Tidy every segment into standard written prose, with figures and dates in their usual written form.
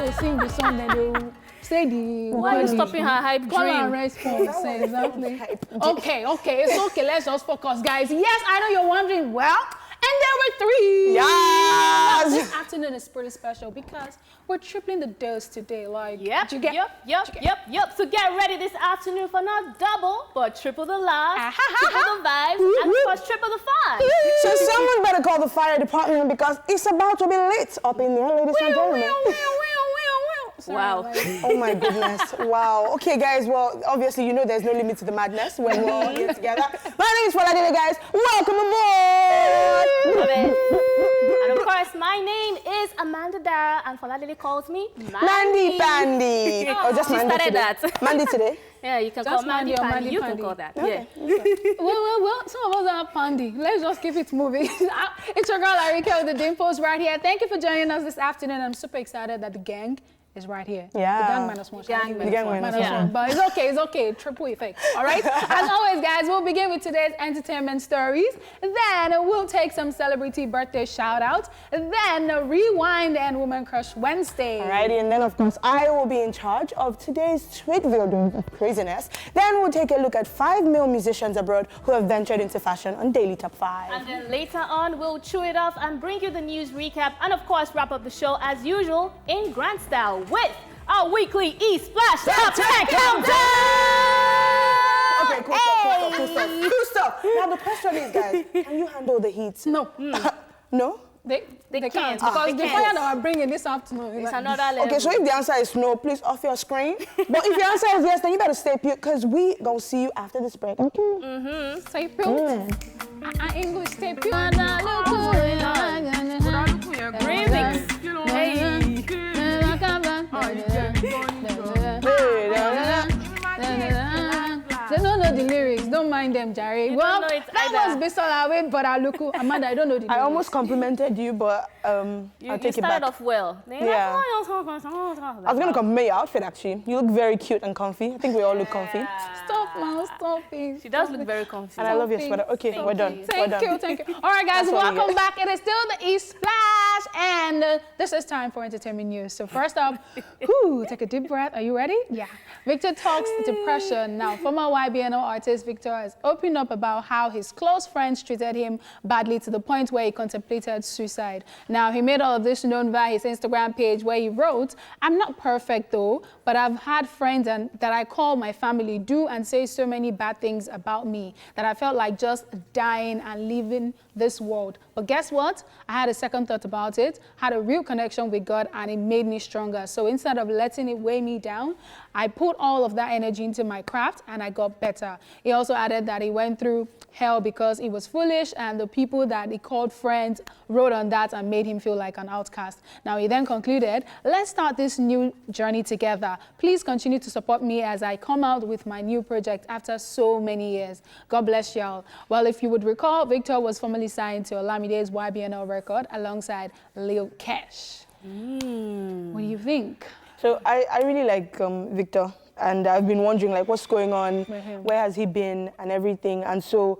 will sing the song, then they will say the... Why are you stopping her hype dream? Call and response, exactly. Okay, it's okay, let's just focus, guys. Yes, I know you're wondering, well, and there were 3. Yes! Well, this afternoon is pretty special because we're tripling the dose today. Like, Yep. So get ready this afternoon for not double, but triple the laughs, triple the vibes, and of course triple the fun. So someone better call the fire department because it's about to be lit up in there, ladies and gentlemen. Wow. Oh my goodness. Wow. Okay, guys. Well, obviously, you know there's no limit to the madness when we're all here together. My name is Foladele, guys. Welcome aboard. And of course, my name is Amanda Dara, and Foladele calls me Mandy Pandy. Oh, just she Mandy started today. that. Mandy today. Yeah, you can Just call Mandy Mandy or Pandy. Mandy You Pandy. can call that. Okay. Yeah. Well, some of us are pandy. Let's just keep it moving. It's your girl, Ariyiike with the Dimples right here. Thank you for joining us this afternoon. I'm super excited that the gang is right here. Yeah. The gang minus one. The gang minus one. one. But it's okay. Triple effect. All right? As always, guys, we'll begin with today's entertainment stories. Then we'll take some celebrity birthday shout-outs. Then rewind and Woman Crush Wednesday. Alrighty, and then of course I will be in charge of today's tweet video of craziness. Then we'll take a look at 5 male musicians abroad who have ventured into fashion on Daily Top 5. And then later on, we'll chew it off and bring you the news recap and of course wrap up the show as usual in grand style with our weekly ESplash Top 10 Countdown! Okay, cool stuff. Now the question is, guys, can you handle the heat? No. No? They can't. can't. Because They the can't. fire that we're bringing this afternoon. It's like, another level. Okay, so if the answer is no, please off your screen. But if your answer is yes, then you better stay put because we gonna see you after this break. Okay? Stay put. English, stay put. Remix. Hey. They don't know the lyrics. Don't mind them, Jerry. Well, don't know it that either. was Bisolawe, but Aluku. Amanda, I don't know the lyrics. I almost complimented you, but I'll You take it started back. off well. Yeah. I was gonna compliment your outfit actually. You look very cute and comfy. I think we all look comfy. Stop now, stop it. She does look very confused. And I love your sweater. Okay, we're done. Thank you. All right, guys, That's all we welcome get. back. It is still the ESplash, and this is time for entertainment news. So first up, take a deep breath. Are you ready? Yeah. Victor talks depression. Now, former YBNO artist Victor has opened up about how his close friends treated him badly to the point where he contemplated suicide. Now, he made all of this known via his Instagram page where he wrote, "I'm not perfect though, but I've had friends that I call my family do and say so many bad things about me that I felt like just dying and leaving this world. But guess what? I had a second thought about it, had a real connection with God, and it made me stronger. So instead of letting it weigh me down, I put all of that energy into my craft and I got better." He also added that he went through hell because he was foolish and the people that he called friends wrote on that and made him feel like an outcast. Now he then concluded, "Let's start this new journey together. Please continue to support me as I come out with my new project after so many years. God bless y'all." Well, if you would recall, Victor was formerly signed to Olamide's YBNL record alongside Lil Kesh. What do you think? So I really like Victor. And I've been wondering, like, what's going on? Where has he been and everything? And so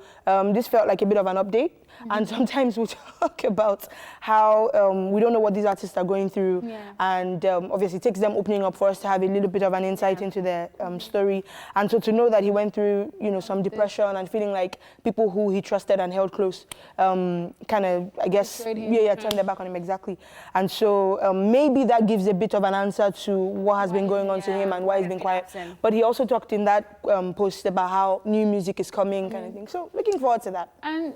this felt like a bit of an update. And sometimes we talk about how we don't know what these artists are going through. And obviously it takes them opening up for us to have a little bit of an insight into their story. And so to know that he went through, some depression and feeling like people who he trusted and held close kind of, I guess, turned their back on him, exactly. And so maybe that gives a bit of an answer to what has been going on to him and why he's been quiet. But he also talked in that post about how new music is coming kind of thing. So looking forward to that. And,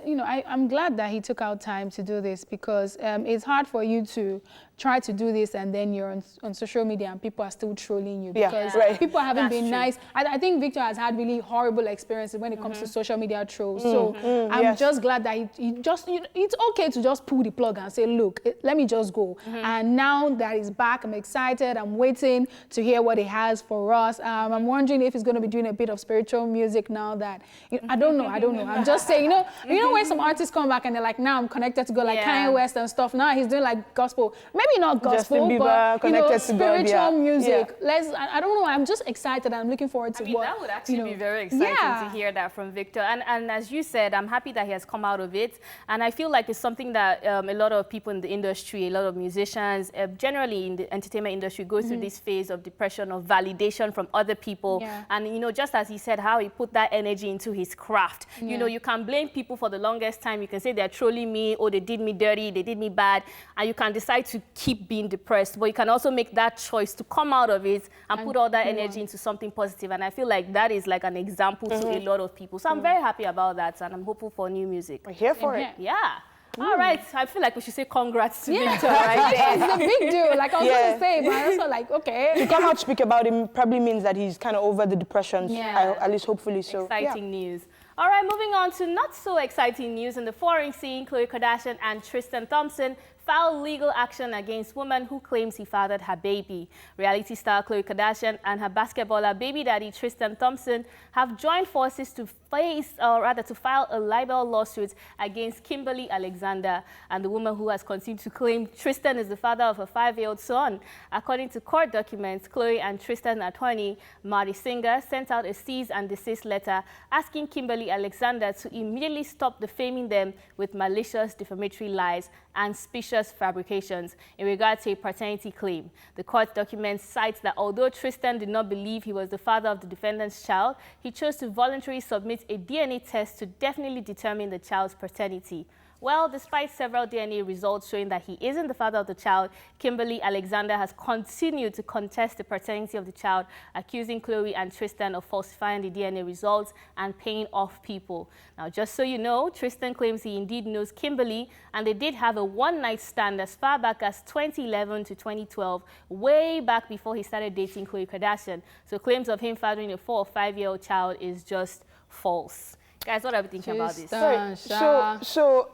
I'm glad that he took out time to do this because it's hard for you to try to do this and then you're on social media and people are still trolling you because people haven't been nice. I think Victor has had really horrible experiences when it comes to social media trolls. So I'm just glad that it's okay to just pull the plug and say, look, let me just go. And now that he's back, I'm excited. I'm waiting to hear what he has for us. I'm wondering if he's going to be doing a bit of spiritual music now that, I don't know. I'm just saying, you know when some artists come back and they're like, now I'm connected to God, like Kanye West and stuff. Now he's doing like gospel. Maybe maybe not gospel, Justin Bieber, but connected to spiritual God, yeah. music. I don't know. I'm just excited. I'm looking forward to that would actually be very exciting to hear that from Victor. And as you said, I'm happy that he has come out of it. And I feel like it's something that a lot of people in the industry, a lot of musicians, generally in the entertainment industry, go through this phase of depression, of validation from other people. Yeah. And, you know, just as he said, how he put that energy into his craft. Yeah. You know, you can blame people for the longest time. You can say they're trolling me, or they did me dirty, they did me bad. And you can decide to keep being depressed. But you can also make that choice to come out of it and put all that energy into something positive. And I feel like that is like an example to a lot of people. So I'm very happy about that. And I'm hopeful for new music. We're here for it. Yeah. All right. I feel like we should say congrats to Victor right there. It's a big deal. Like I was going to say, but I also like, okay. To come out speak about him probably means that he's kind of over the depression. Yeah. At least hopefully so. Exciting news. All right, moving on to not so exciting news in the foreign scene. Khloe Kardashian and Tristan Thompson filed legal action against woman who claims he fathered her baby. Reality star Khloe Kardashian and her basketballer baby daddy Tristan Thompson have joined forces to file a libel lawsuit against Kimberly Alexander and the woman who has continued to claim Tristan is the father of her 5-year-old son. According to court documents, Khloe and Tristan's attorney, Marty Singer, sent out a cease and desist letter asking Kimberly Alexander to immediately stop defaming them with malicious defamatory lies and specious fabrications in regard to a paternity claim. The court documents cite that although Tristan did not believe he was the father of the defendant's child, he chose to voluntarily submit a DNA test to definitely determine the child's paternity. Well, despite several DNA results showing that he isn't the father of the child, Kimberly Alexander has continued to contest the paternity of the child, accusing Khloe and Tristan of falsifying the DNA results and paying off people. Now, just so you know, Tristan claims he indeed knows Kimberly, and they did have a one-night stand as far back as 2011 to 2012, way back before he started dating Khloe Kardashian. So claims of him fathering a 4- or 5-year-old child is just false. Guys, what are we thinking about this? Tristan, So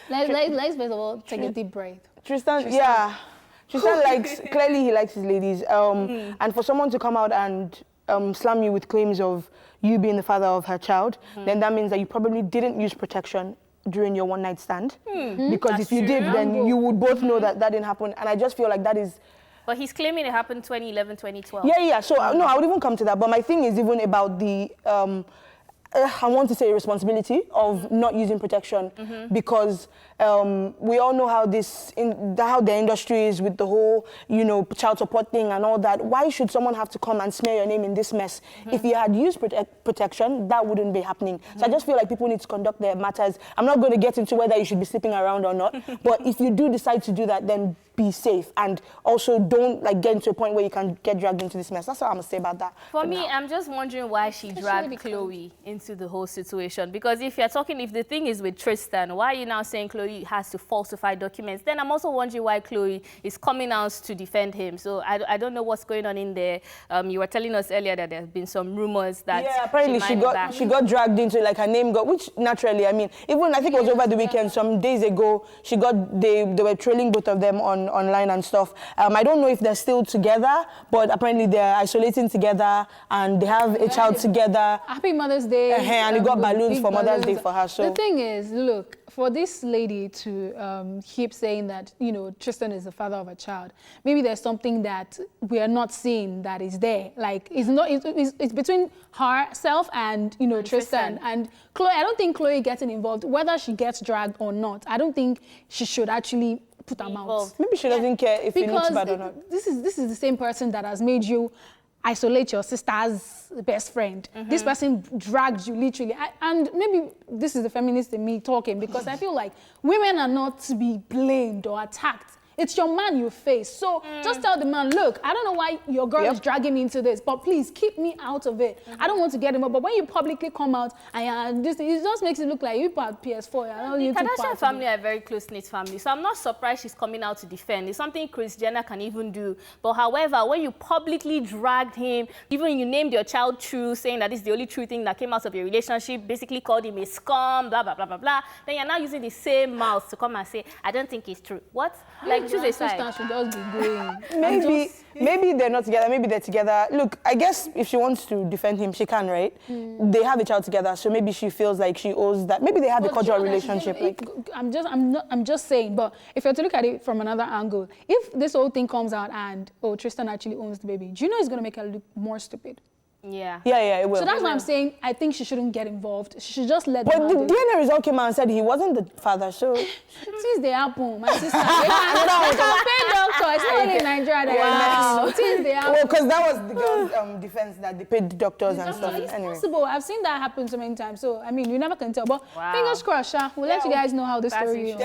let's first of all take a deep breath. Tristan. Tristan clearly he likes his ladies. And for someone to come out and slam you with claims of you being the father of her child, then that means that you probably didn't use protection during your one-night stand. Because That's if you true. did, then you would both know that didn't happen. And I just feel like that is... But he's claiming it happened 2011, 2012. Yeah. So, no, I would even come to that. But my thing is even about the... I want to say responsibility of not using protection because we all know how how the industry is with the whole, child support thing and all that. Why should someone have to come and smear your name in this mess? If you had used protection, that wouldn't be happening. So I just feel like people need to conduct their matters. I'm not going to get into whether you should be sleeping around or not, but if you do decide to do that, then be safe and also don't get into a point where you can get dragged into this mess. That's all I'm gonna say about that. For me, I'm just wondering why she dragged Khloe into the whole situation. Because if the thing is with Tristan, why are you now saying Khloe has to falsify documents? Then I'm also wondering why Khloe is coming out to defend him. So I don't know what's going on in there. You were telling us earlier that there's been some rumors that apparently she got dragged into her name got, which naturally, I mean, even I think it was over the weekend, some days ago, they were trailing both of them online and stuff. I don't know if they're still together, but apparently they're isolating together and they have a child together. Happy Mother's Day. And they got balloons for Mother's Day for her. So the thing is, look, for this lady to keep saying that, Tristan is the father of a child, maybe there's something that we are not seeing that is there. Like, it's between herself and, Tristan. And Khloe, I don't think Khloe getting involved, whether she gets dragged or not, I don't think she should actually put her mouth. Maybe she doesn't care if he looks bad or not. This is the same person that has made you isolate your sister's best friend. This person dragged you literally. And maybe this is the feminist in me talking, because I feel like women are not to be blamed or attacked. It's your man you face. So just tell the man, look, I don't know why your girl is dragging me into this, but please keep me out of it. I don't want to get him up. But when you publicly come out and it just makes it look like you part PS4. The Kardashian family are a very close-knit family, so I'm not surprised she's coming out to defend. It's something Kris Jenner can even do. But however, when you publicly dragged him, even you named your child True, saying that this is the only true thing that came out of your relationship, basically called him a scum, blah, blah, blah, blah, blah, then you're now using the same mouth to come and say, I don't think it's true. What? Like, choose a side. Sister should just be going. Maybe they're not together. Maybe they're together. Look, I guess if she wants to defend him, she can, right? They have a child together, so maybe she feels like she owes that. Maybe they have a cordial relationship. I'm just saying. But if you're to look at it from another angle, if this whole thing comes out and Tristan actually owns the baby, do you know it's gonna make her look more stupid? Yeah. Yeah, it will. So that's why I'm saying I think she shouldn't get involved. She should just let But them the handle it. DNA result came out and said he wasn't the father, so... Since they happen, my sister, they can pay doctor. It's not only in Nigeria that since they happen. Well, because that was the girl's defense that they paid the doctors and stuff. It's Anyway. possible. I've seen that happen so many times. So, I mean, you never can tell. But fingers crossed, we'll let you guys know how this story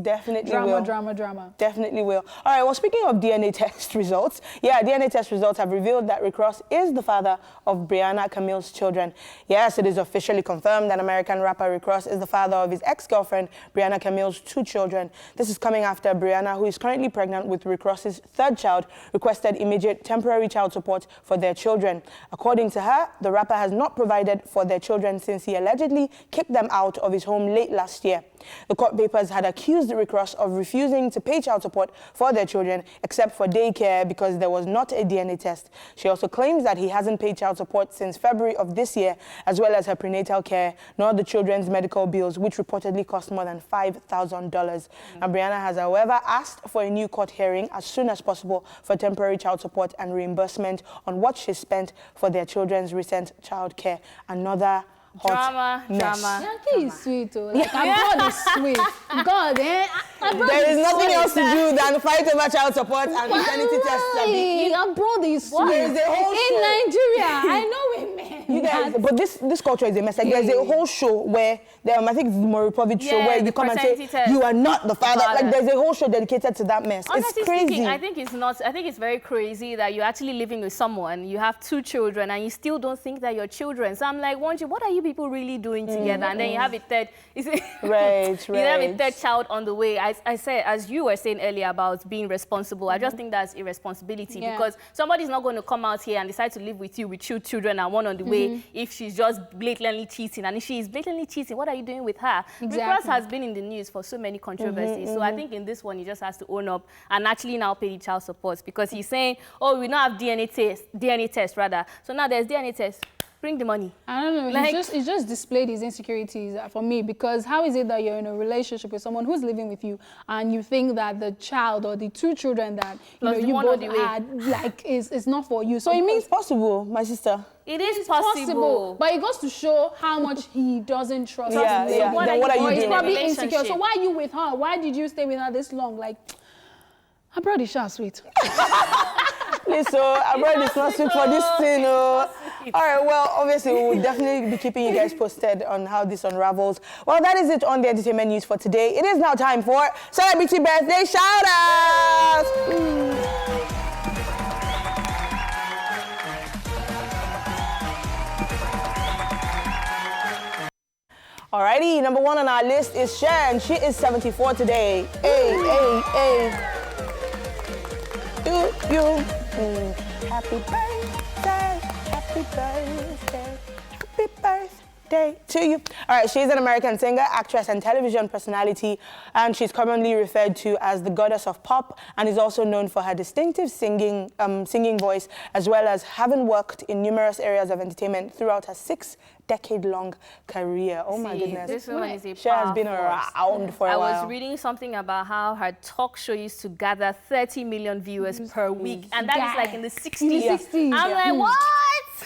Definitely drama. Definitely will. All right, well, speaking of DNA test results, DNA test results have revealed that Rick Ross is the father of Brianna Camille's children. Yes, it is officially confirmed that American rapper Rick Ross is the father of his ex-girlfriend, Brianna Camille's 2 children. This is coming after Brianna, who is currently pregnant with Rick Ross's 3rd child, requested immediate temporary child support for their children. According to her, the rapper has not provided for their children since he allegedly kicked them out of his home late last year. The court papers had accused Rick Ross of refusing to pay child support for their children, except for daycare, because there was not a DNA test. She also claims that he hasn't paid child support since February of this year, as well as her prenatal care, nor the children's medical bills, which reportedly cost more than $5,000. And Brianna has, however, asked for a new court hearing as soon as possible for temporary child support and reimbursement on what she spent for their children's recent child care. Another hot mess. Yankee is sweet, though. Like, abroad is sweet. God, there is nothing else to do than fight over child support and maternity tests. Abroad is sweet. There is a whole show. In Nigeria, I know women. You guys, but this culture is a mess. Like, there's a whole show where, I think it's the Moripovich show, where you come and say, you are not the father. Like, there's a whole show dedicated to that mess. Honestly it's crazy. Speaking, I think it's very crazy that you're actually living with someone, you have 2 children, and you still don't think that you're children. So I'm like, wondering, what are you people really doing together? And then you have a third, you have a 3rd child on the way. I said, as you were saying earlier about being responsible, I just think that's irresponsibility, because somebody's not going to come out here and decide to live with you with 2 children and 1 on the way if she's just blatantly cheating. And if she is blatantly cheating, what are you doing with her? Rick Ross has been in the news for so many controversies. So I think in this one, he just has to own up and actually now pay the child support, because he's saying, oh, we now have DNA test rather. So now there's DNA test. Bring the money. I don't know. Like, it's just displayed his insecurities for me, because how is it that you're in a relationship with someone who's living with you and you think that the child or the 2 children that you both had is not for you? So it means it's possible, my sister. It is possible. But it goes to show how much he doesn't trust her. Then what are you doing? He's probably insecure. So why are you with her? Why did you stay with her this long? Like, I brought the shot sweet. Listen, I brought this not sweet for this thing. All right, well, obviously, we will definitely be keeping you guys posted on how this unravels. Well, that is it on the entertainment news for today. It is now time for Celebrity Birthday Shout-Outs! Alrighty, number 1 on our list is Cher, and she is 74 today. Hey. To you. Happy birthday, happy birthday to you. All right, she's an American singer, actress, and television personality, and she's commonly referred to as the goddess of pop, and is also known for her distinctive singing voice, as well as having worked in numerous areas of entertainment throughout her 6-decade-long career. Oh my goodness. This woman is a She has been around for a while. I was reading something about how her talk show used to gather 30 million viewers per week, and that is like in the 60s. I'm like, what?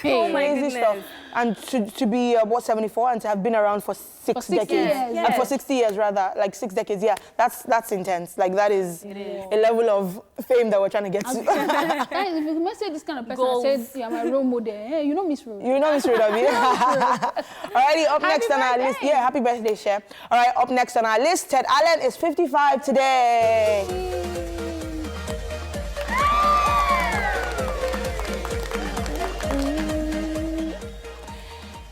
Oh my goodness. Stuff. And to be, 74, and to have been around for 6 decades. Years. For 60 years, rather, like 6 decades, that's intense. Like, that is a level of fame that we're trying to get to. Guys, if you must say this kind of person, I said, you're my role model. Hey, you know Miss Ruth. You know Miss Ruth, have you? Alrighty, up next on our list. Yeah, happy birthday, Cher. All right, up next on our list, Ted Allen is 55 today.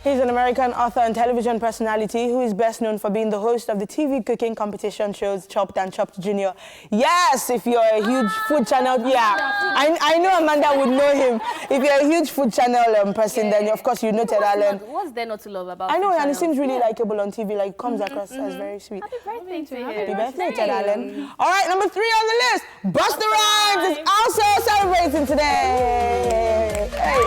He's an American author and television personality who is best known for being the host of the TV cooking competition shows Chopped and Chopped Junior. Yes, if you're a huge food channel, I know Amanda would know him. If you're a huge food channel person, then of course you know Ted Allen. What's there not to love about I know, food and he channels? seems really likable on TV, like comes across as very sweet. Happy birthday to him. Happy birthday, Ted Allen. All right, number 3 on the list, Busta Rhymes is also celebrating today. Hey.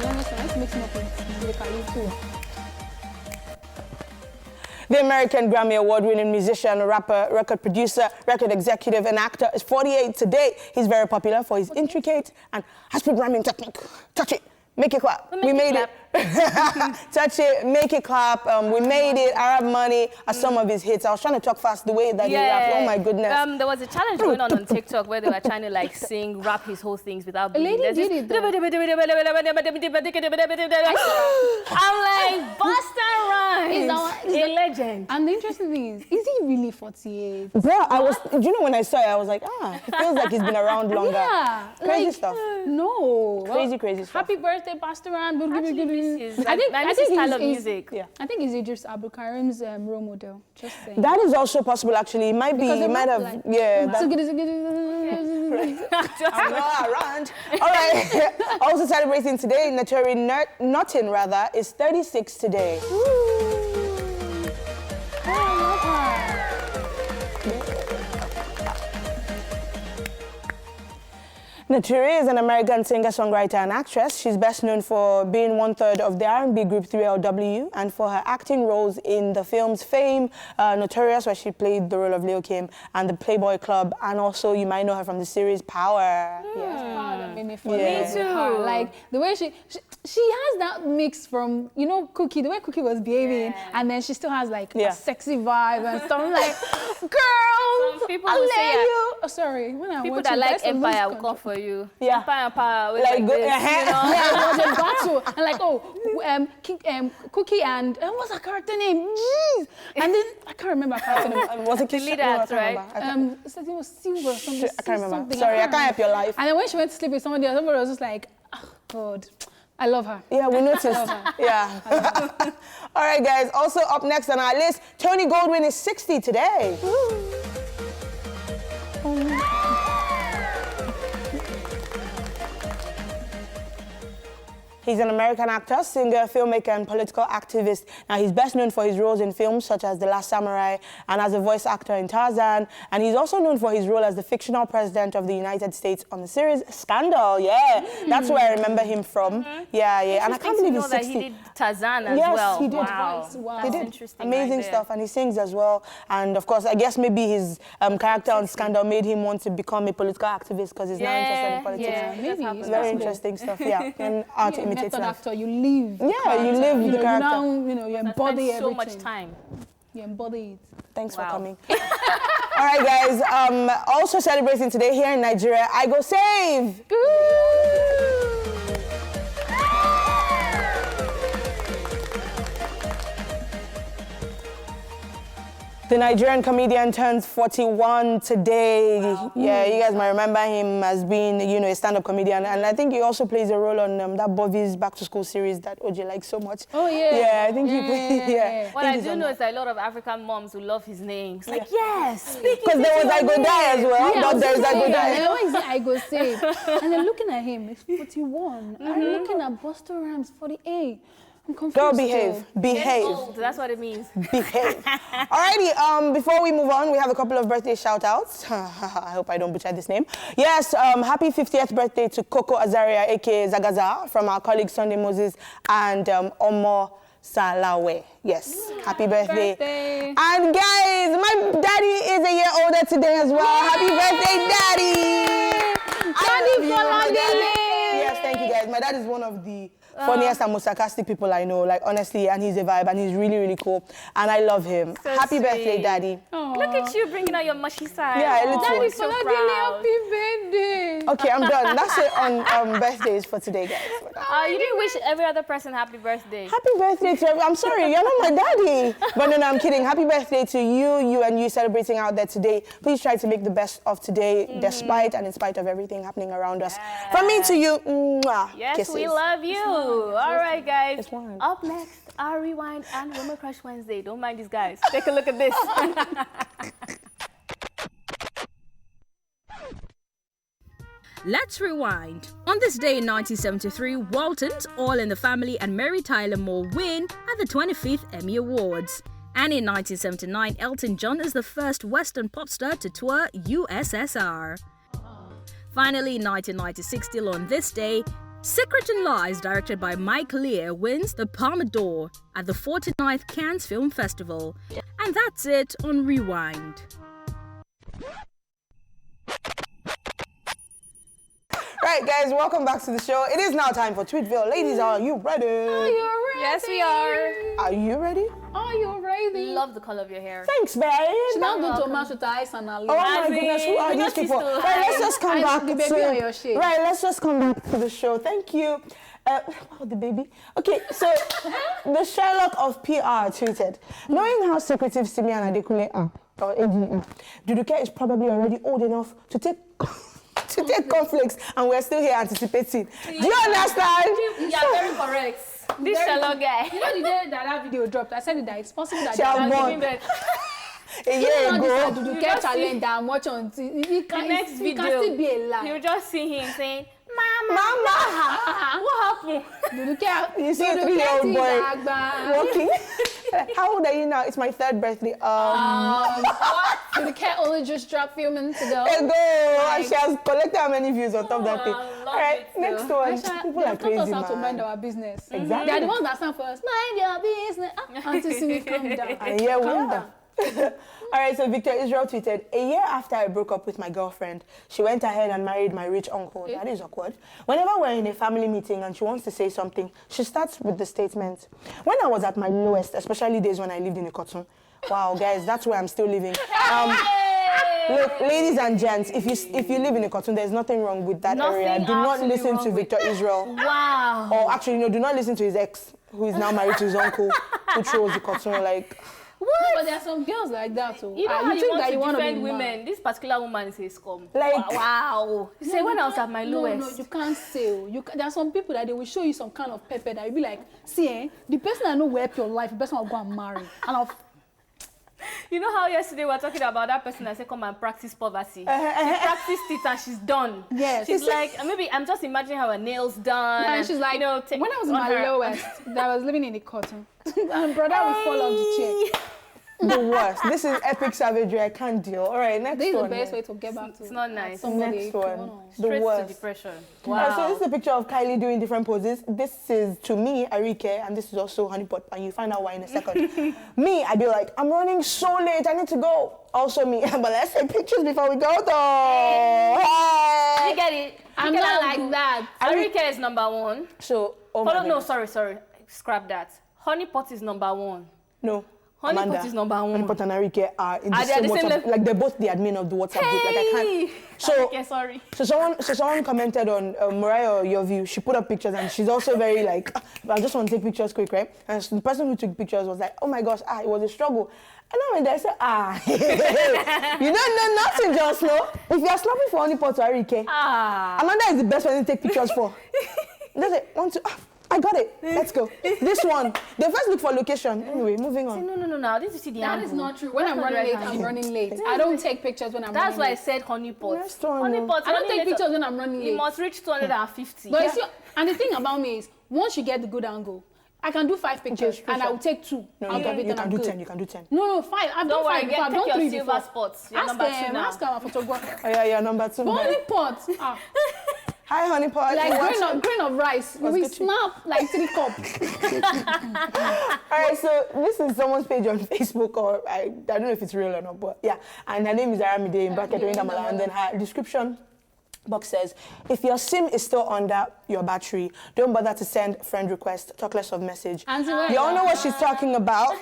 Let's mix him up with too. The American Grammy Award-winning musician, rapper, record producer, record executive, and actor is 48 today. He's very popular for his intricate and high-speed rhyming technique. Touch it, make it clap. We made it. Touch it, make it clap. We made it. Arab Money are some of his hits. I was trying to talk fast the way that he raps. Oh my goodness. There was a challenge going on TikTok where they were trying to like rap his whole things without A lady bleeding. did it though. I'm like, Busta Rhymes, a legend. And the interesting thing is he really 48? Bro, do you know when I saw it, I was like, it feels like he's been around longer. Yeah. Crazy stuff. No. Crazy stuff. Happy birthday, Busta Rhymes. I think this is style of music. Yeah. I think he's Idris Abdul Karim's role model. Just saying. That is also possible, actually. It might be, Because he might have, like, that- I'm not around. All right. Also celebrating today, Naturi Norton, is 36 today. Ooh. Oh, I love her. Naturi is an American singer-songwriter and actress. She's best known for being 1/3 of the R&B group 3LW and for her acting roles in the films Fame, Notorious, where she played the role of Lil' Kim, and the Playboy Club, and also you might know her from the series Power. Yes, Power that made me fall in Yeah. love with her. Like the way she has that mix from, you know, Cookie, the way Cookie was behaving, and then she still has like a sexy vibe and stuff. I'm like, girl, Some people I will love say you. Oh, sorry, when I people watch that it, like that's a loose Empire will control. come for you. Yeah. Empire and Power, Like, like this, you know? Yeah, it was a battle. And like, Cookie and what's her character name? Jeez. And then I can't remember her character name. Was it The lead act, right? It was Silver or something. I can't remember. something. Sorry, I can't help your life. And then when she went to sleep with somebody else, somebody was just like, oh, God, I love her. Yeah, we noticed. Yeah. All right, guys. Also up next on our list, Tony Goldwyn is 60 today. He's an American actor, singer, filmmaker, and political activist. Now, he's best known for his roles in films such as The Last Samurai and as a voice actor in Tarzan. And he's also known for his role as the fictional president of the United States on the series Scandal. Yeah, that's where I remember him from. Yeah. And I can't believe he's 60. That he did Tarzan as Yes, well. he did. Wow. Wow. He That's did interesting. amazing right there. stuff, and he sings as well. And of course, I guess maybe his character on Scandal made him want to become a political activist because he's now interested in politics. Yeah, maybe. That's It's Very possible. interesting stuff. Yeah, and art You're a imitates method life. actor, you live. Yeah, you live with the character. You embody Spend so everything. much time. You embody it. Thanks for Wow. coming. All right, guys. Also celebrating today here in Nigeria, I Go Save. The Nigerian comedian turns 41 today. Wow. Yeah, you guys might remember him as being, a stand-up comedian. And I think he also plays a role on that Bobby's Back to School series that OJ likes so much. Oh, yeah. Yeah, I think he plays, yeah. What I do know is that a lot of African moms who love his name. It's like, yes, because there was I Go Die as well, but there's I Go Die. I always say I Go Save. And then looking at him, it's 41. I'm looking at Busta Rhymes, 48. I'm confused. Girl, behave. still. Behave. old, that's what it means. Behave. Alrighty, before we move on, we have a couple of birthday shout-outs. I hope I don't butcher this name. Yes, happy 50th birthday to Coco Azaria, aka Zagaza, from our colleague Sunday Moses and Omo Salawe. Yes, happy birthday. And guys, my daddy is a year older today as well. Happy birthday, daddy! Daddy Foladele! Yes, thank you guys. My dad is one of the funniest and most sarcastic people I know, like honestly, and he's a vibe and he's really, really cool. And I love him. So Happy sweet. birthday, Daddy. Look at you bringing out your mushy side. Yeah, a little. Daddy, so Foladele, proud. happy birthday. Okay, I'm done. That's it on birthdays for today, guys. You didn't wish every other person happy birthday. Happy birthday to everyone. I'm sorry, you're not my daddy. But no, I'm kidding. Happy birthday to you and you celebrating out there today. Please try to make the best of today, despite and in spite of everything happening around us. From me to you, mwah, Yes, kisses. we love you. All right, guys. It's one. Up next, our Rewind and Women Crush Wednesday. Don't mind these guys. Take a look at this. Let's rewind. On this day in 1973, Waltons, All in the Family and Mary Tyler Moore win at the 25th Emmy Awards. And in 1979, Elton John is the first Western pop star to tour USSR. Finally, in 1996, still on this day, Secret and Lies, directed by Mike Lear, wins the Palme d'Or at the 49th Cannes Film Festival. And that's it on Rewind. Right, guys, welcome back to the show. It is now time for Tweetville. Ladies, are you ready? Are you ready? Yes, we are. Are you ready? Are you ready? Love the color of your hair. Thanks, babe. She now do too much with her eyes and her Oh lips. my goodness, who are these people? Right, let's just come back the baby on your shade. Right, let's just come back to the show. Thank you. Wow, the baby. Okay, so the Sherlock of PR tweeted, knowing how secretive Simi and Adekunle are, or AD, Duduke is probably already old enough to take conflicts, and we're still here anticipating. Do you understand? You are very correct. This Sherlock guy. You know the day that video dropped, I said that it's possible that She has they won. A year ago. to You get just challenge that much on it can, next it video, can still be a lie. You just see him saying, Mama! what happened? You see a 3-year-old boy walking. How old are you now? It's my 3rd birthday. The cat only just dropped a few minutes ago. And she has collected how many views on top of that thing. love All right, it, next though. one. Aisha, People they are have taught us crazy, how to mind man. our business. Exactly. They are the ones that stand for us. Mind your business. Auntie Simi, calm down. And here we Calm are. down. All right, so Victor Israel tweeted, a year after I broke up with my girlfriend, she went ahead and married my rich uncle. That is awkward. Whenever we're in a family meeting and she wants to say something, she starts with the statement, when I was at my lowest, especially days when I lived in a cotton. Wow, guys, that's where I'm still living. Look, ladies and gents, if you live in a cotton, there's nothing wrong with that area. Do not absolutely listen wrong to with Victor Israel. Wow. Or actually, no, do not listen to his ex, who is now married to his uncle, who trolls the cotton, like... What? But there are some girls like that too. You know how you think want that to wanna defend be women. mad. This particular woman is a scum. Like- wow. You say when I was at my lowest. No, you can't say. There are some people that they will show you some kind of pepper that you'll be like, see, the person I know will help your life, the person I'll go and marry. And I'll... You know how yesterday we were talking about that person that said come and practice poverty. She practiced it and she's done. Yes. She's like, maybe I'm just imagining how her nails done. And she's like, you know, when I was in my lowest, that I was living in the cotton, and brother would fall off the chair. The worst. This is epic savagery. I can't deal. All right, next This is one. the best way to get back to. It's not nice. Somebody. Next one. Come on. The Straight worst. to depression. Wow. So this is a picture of Kylie doing different poses. This is, to me, Ariyiike, and this is also Honeypot, and you find out why in a second. Me, I'd be like, I'm running so late, I need to go. Also me, but let's take pictures before we go though. Hey. You get it? I'm You not get like that. Ariyiike is number one. So, oh my No, goodness. sorry. Scrap that. Honeypot is number one. No. Honeypot Amanda, is number one. Honeypot and Ariyiike are in the Are they same at the same WhatsApp. level? Like they're both the admin of the WhatsApp group. Like I can't. So, Okay, sorry. So someone commented on Mariah Your View. She put up pictures and she's also very like, I just want to take pictures quick, right? And the person who took pictures was like, oh my gosh, it was a struggle. And I went there, I said, you don't know nothing, just know. If you're snapping for Honeypot to Ariyiike, Amanda is the best person to take pictures for. That's it. 1, 2, I got it. Let's go. This one. They first look for location. Anyway, moving on. No. This is the That angle. is not true. When I'm running late, I'm running late. I don't take pictures when I'm That's running why I late. said honeypot. Next one. Honeypot. I don't take pictures when I'm running You late. must reach 250. But you see, and the thing about me is, once you get the good angle, I can do 5 pictures and I will take 2 No, out of it you and can I'm do good. 10. You can do 10. No, 5. I've Don't done 5 worry, before. I've take done your 3 silver before. spots. You're Ask number 2 them. now. Ask our photographer. Oh yeah, number 2. Honeypot. Hi, Honeypot. Like grain of rice. We good snap like 3 cups. All right, so this is someone's page on Facebook, or I don't know if it's real or not, but yeah. And her name is Aramide in bracket Damala, and then her description Box says, if your SIM is still under your battery, don't bother to send friend request, talk less of message. You all know what she's talking about.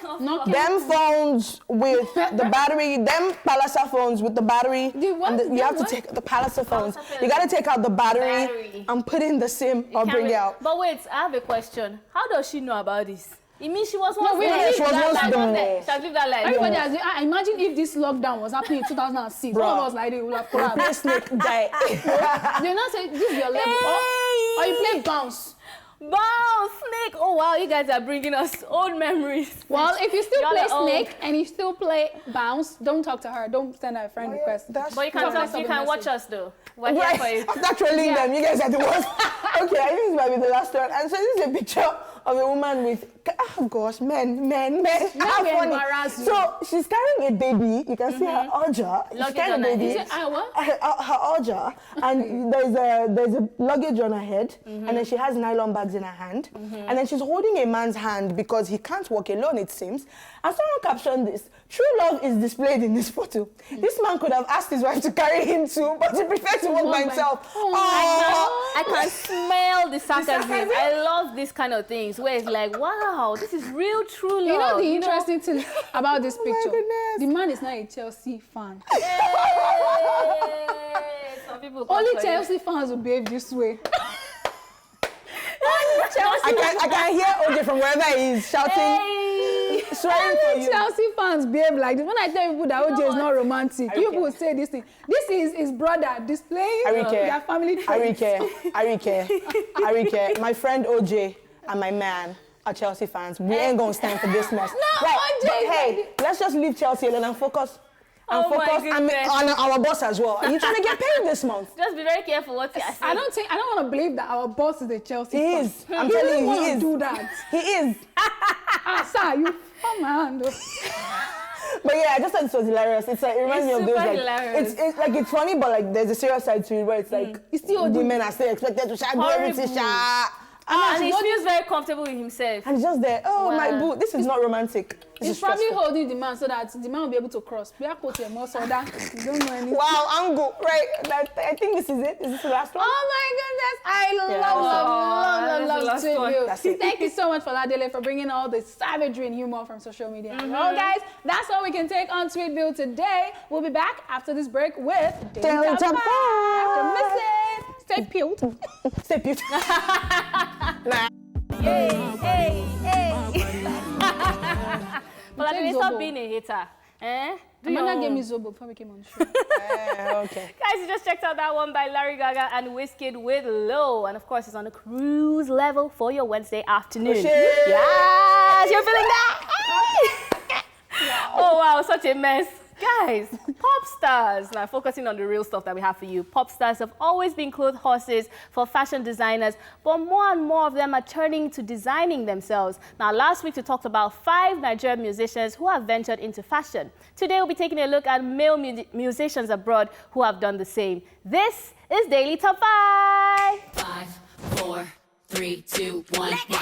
Them phones with the battery, them Palasa phones with the battery. You have to take the Palasa phones. You got to take out the battery and put in the SIM or bring it out. But wait, I have a question. How does she know about this? It means she was once she was once there. She has lived that life. Everybody has. Imagine if this lockdown was happening in 2006. All of us like they would have collapsed. Snake die. They're not saying this is your level. Or you play bounce. Bounce, Snake. Oh wow, you guys are bringing us old memories. Well, if you still play Snake and you still play bounce, don't talk to her. Don't send her a friend request. But you can watch us though. We're here Right. for you. After trolling them, you guys are the worst. Okay, I think this might be the last one. And so this is a picture of a woman with, oh gosh, men. How funny. So she's carrying a baby. You can see her urger. She's carrying a baby. Is it what? Her urger. And there's a luggage on her head. And then she has nylon bags in her hand. And then she's holding a man's hand because he can't walk alone, it seems. And someone captioned this. True love is displayed in this photo. This man could have asked his wife to carry him too, but he preferred to walk by himself. I can smell the sarcasm. I love these kind of things where it's like, wow, this is real true love. You know the interesting thing about this picture? goodness. The man is not a Chelsea fan. Some people Only Chelsea fans will behave this way. I can hear OJ from wherever he is shouting. Swearing for you. Chelsea fans behave like this. When I tell people that OJ is not romantic, people will say this thing. This is his brother displaying their family traits. Ariyiike, my friend OJ and my man are Chelsea fans. We ain't gonna stand for this mess. No, right, OJ. but hey, let's just leave Chelsea alone and focus. Oh And on our boss as well. Are you trying to get paid this month? Just be very careful what you are saying. I don't want to believe that our boss is a Chelsea He fan. is. I'm telling you, he is. Do that. He is. Sir, you hold my hand. But yeah, I just thought it was hilarious. It reminds me of those super like hilarious. it's like it's funny, but like there's a serious side to it where it's like women are still expected to do everything. And he feels very comfortable with himself. And he's just there. Oh my boo, this is not romantic. This He's is probably stressful. holding the man so that the man will be able to cross. We are quoting more so that you don't know anything. Wow, angle, right? I think this is it. Is this the last one? Oh my goodness, I love tribute. Thank you so much, Foladele, for bringing all the savagery and humor from social media. Well, guys, that's all we can take on Tweet Bill today. We'll be back after this break with Daily Top 5. After missing, stay peeled. Stay put. Foladele, stop being a hater. Amanda gave me Zobo before we came on the show. Okay. Guys, you just checked out that one by Larry Gaga and Wizkid with Low. And of course, it's on a cruise level for your Wednesday afternoon. Yes, you're feeling that? Oh, wow, such a mess. Guys, pop stars, now focusing on the real stuff that we have for you. Pop stars have always been clothes horses for fashion designers, but more and more of them are turning to designing themselves. Now, last week we talked about 5 Nigerian musicians who have ventured into fashion. Today we'll be taking a look at male musicians abroad who have done the same. This is Daily Top 5. 5, 4, 3, 2, 1, watch me.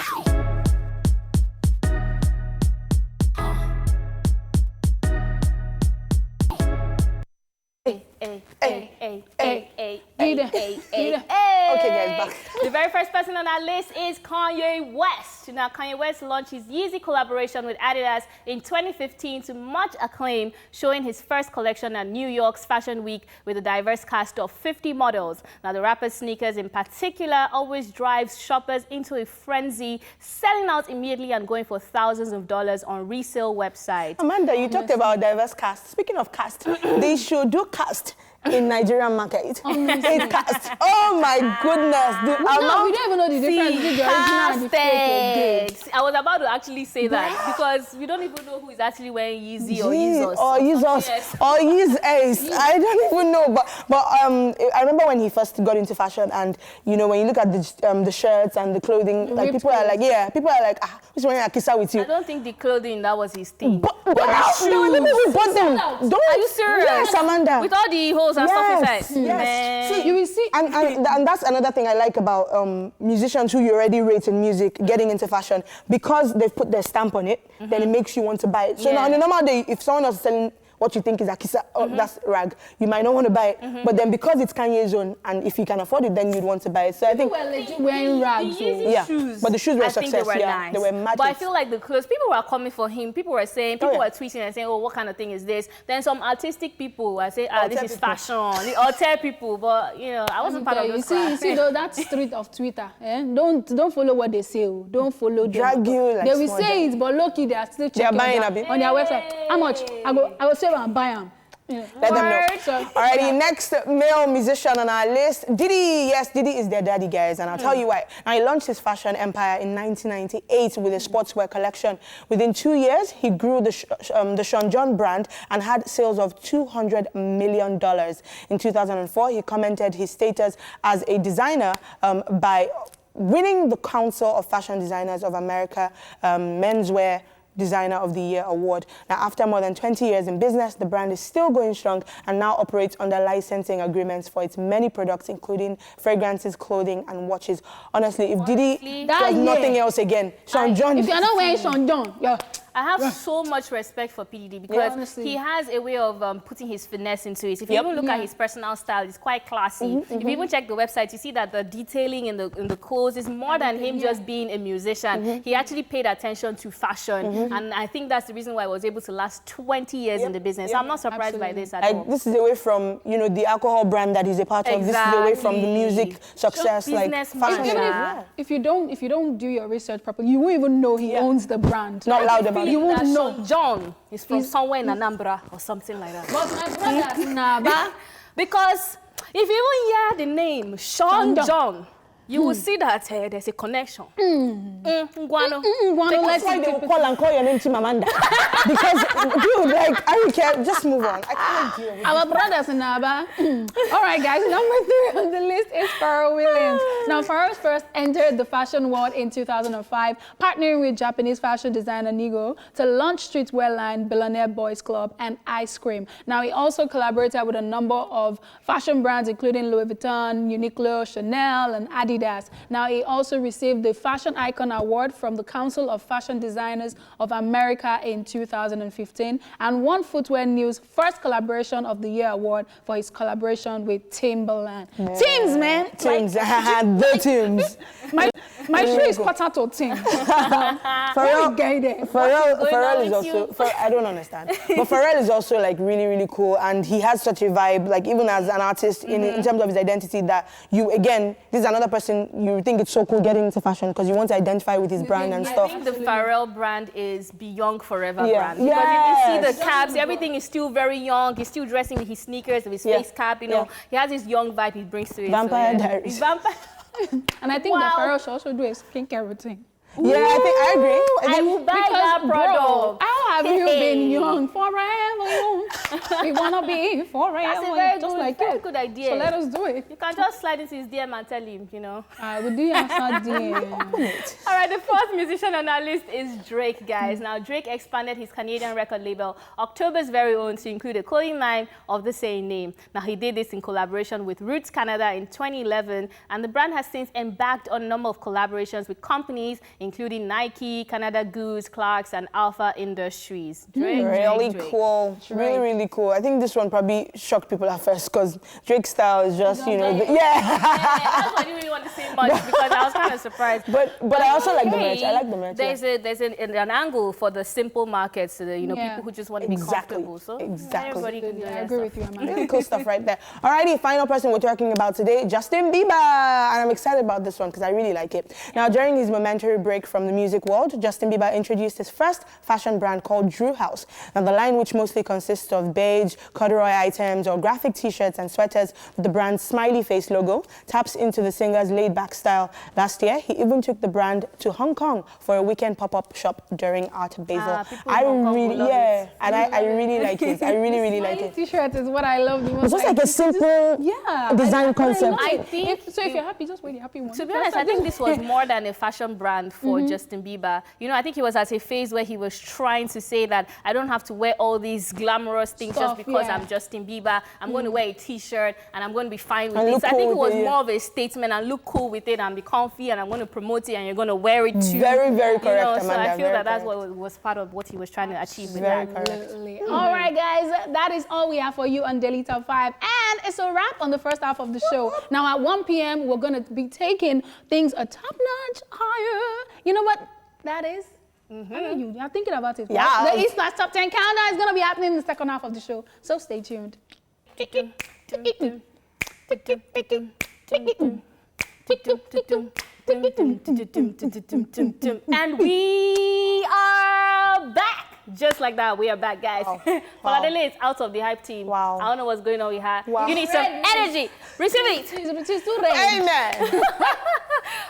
Okay, guys, back. The very first person on our list is Kanye West. Now, Kanye West launched his Yeezy collaboration with Adidas in 2015 to much acclaim, showing his first collection at New York's Fashion Week with a diverse cast of 50 models. Now, the rapper's sneakers in particular always drives shoppers into a frenzy, selling out immediately and going for thousands of dollars on resale websites. Amanda, you talked about diverse cast. Speaking of cast, they should do cast in Nigerian market. It's cast. Oh my goodness. No, we don't even know the difference between the original and the fake again. I was about to actually say that because we don't even know who is actually wearing Yeezy or Yeezus. Or Yeezus. Or Yeezus. I don't even know. But I remember when he first got into fashion, and you know, when you look at the shirts and the clothing, like people are like, who's wearing Akisa with you? I don't think the clothing, that was his thing. But the shoes. Who bought them? Are you serious? Yes, Amanda. With all the holes and stuff inside. Yes. See, you will see. And that's another thing I like about musicians who you already rate in music getting into fashion, because they've put their stamp on it, then it makes you want to buy it. So now, on a normal day, if someone else is selling what you think is akisa, that's rag, you might not want to buy it. But then because it's Kanye's own, and if you can afford it, then you'd want to buy it. So I think Well, legit wearing rags. yeah, shoes, but the shoes were a I think success. they were Yeah, nice. they were magic. But I feel like the clothes, people were coming for him. People were saying, people yeah. were tweeting and saying, oh, what kind of thing is this? Then some artistic people were saying, this is people. fashion. The alter people, but you know, I wasn't part of those You see though, that street of Twitter, don't follow what they say. Don't follow them. Drag you like they will small say jam. it, but lucky they are still checking buying on a bit. their website. How much? I will save and buy them. Yeah. Let them know. So, Alrighty, next male musician on our list, Diddy. Yes, Diddy is their daddy, guys, and I'll tell you why. Now, he launched his fashion empire in 1998 with a sportswear collection. Within 2 years, he grew the Sean John brand and had sales of $200 million. In 2004, he commented his status as a designer by winning the Council of Fashion Designers of America Menswear Designer of the Year award. Now, after more than 20 years in business, the brand is still going strong and now operates under licensing agreements for its many products, including fragrances, clothing, and watches. Honestly, if Diddy does nothing else again, Sean John. if you're not wearing Sean John, yeah. I have so much respect for PDD because he has a way of putting his finesse into it. If you even look at his personal style, it's quite classy. If you even check the website, you see that the detailing in the clothes is more than him just being a musician. He actually paid attention to fashion, and I think that's the reason why I was able to last 20 years in the business. So I'm not surprised by this at all. This is away from, you know, the alcohol brand that he's a part of. This is away from the music success, like fashion. If you don't do your research properly, you won't even know he owns the brand. Not loud about it. You won't know. Sean John is from somewhere in Anambra or something like that. But my brother, Because if you even hear the name Sean John, you will see that there's a connection. Guano. That's why they will call your name Chimamanda. Because, dude, like, Ariyiike, just move on. I can't deal with it. our brothers in Aba. All right, guys, number 3 on the list is Pharrell Williams. Now, Pharrell first entered the fashion world in 2005, partnering with Japanese fashion designer Nigo to launch streetwear line Billionaire Boys Club and Ice Cream. Now, he also collaborated with a number of fashion brands, including Louis Vuitton, Uniqlo, Chanel, and Adidas. Now, he also received the Fashion Icon Award from the Council of Fashion Designers of America in 2015 and won Footwear News' first Collaboration of the Year award for his collaboration with Timberland. Yeah. Teams, man! Teams, the teams. My shoe is quarter to team. Pharrell is also, I don't understand. But Pharrell is also like really, really cool, and he has such a vibe, like even as an artist in terms of his identity, that you, again, this is another person you think it's so cool getting into fashion because you want to identify with his brand and stuff. I think the Pharrell brand is beyond forever brand. Yes. Because if you see the caps, everything is still very young. He's still dressing with his sneakers, with his face cap, you know. He has this young vibe he brings to it. Vampire Diaries. And I think that Pharrell should also do a skincare routine. Yeah, I agree. I will buy that product. Bro, how have you been young forever? We want to be forever. That's a very, just good, like very you. good idea. So let us do it. You can just slide into his DM and tell him, you know. We'll do your DM. All right, the fourth musician on our list is Drake, guys. Now, Drake expanded his Canadian record label, October's very own, to include a clothing line of the same name. Now, he did this in collaboration with Roots Canada in 2011, and the brand has since embarked on a number of collaborations with companies, including Nike, Canada Goose, Clarks, and Alpha Industries. Drake, really cool. Really, really cool. I think this one probably shocked people at first because Drake's style is just, you know, that's why I didn't really want to say much because I was kind of surprised. But I also like the merch. I like the merch. There's an angle for the simple markets, you know, people who just want to be comfortable. So everybody can do I agree with you, Amanda. Really cool stuff right there. Alrighty, final person we're talking about today, Justin Bieber. And I'm excited about this one because I really like it. Now, during his momentary break from the music world, Justin Bieber introduced his first fashion brand called Drew House. Now, the line, which mostly consists of beige, corduroy items, or graphic t-shirts and sweaters with the brand's smiley face logo, taps into the singer's laid-back style. Last year, he even took the brand to Hong Kong for a weekend pop-up shop during Art Basel. I really like it. I really, really like it. T-shirt is what I love the most. It's just like a simple design concept. I think if you're happy, just wear the happy one. To be honest, I think this was more than a fashion brand for Justin Bieber. You know, I think he was at a phase where he was trying to say that I don't have to wear all these glamorous things just because I'm Justin Bieber. I'm going to wear a t-shirt and I'm going to be fine with it. So I think it was more of a statement and look cool with it and be comfy and I'm going to promote it and you're going to wear it too. Very, very correct, you know, Amanda. So I feel that correct. that's what was part of what he was trying to achieve with Very that. Absolutely. All right, guys, that is all we have for you on Daily Top 5. And it's a wrap on the first half of the show. Now, at 1 p.m., we're going to be taking things a top-notch higher. You know what that is? I know you're thinking about it. Yeah. Right? The ESplash Top 10 Countdown is going to be happening in the second half of the show. So stay tuned. And we are back. Just like that, we are back, guys. Wow. Foladele is out of the hype team. Wow. I don't know what's going on with her. Wow. You need some energy. Receive it. Amen.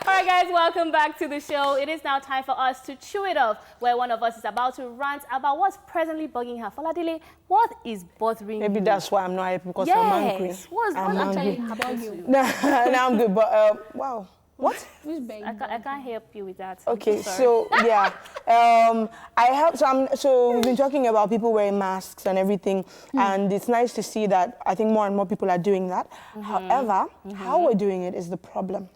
All right, guys, welcome back to the show. It is now time for us to chew it off, where one of us is about to rant about what's presently bugging her. Foladele, what is bothering you? Maybe that's why I'm not happy, because I'm angry. What's actually happening to you? No, I'm good, but wow. What? I can't help you with that. Okay, Sorry. so yeah, so we've been talking about people wearing masks and everything, and it's nice to see that I think more and more people are doing that. However, how we're doing it is the problem.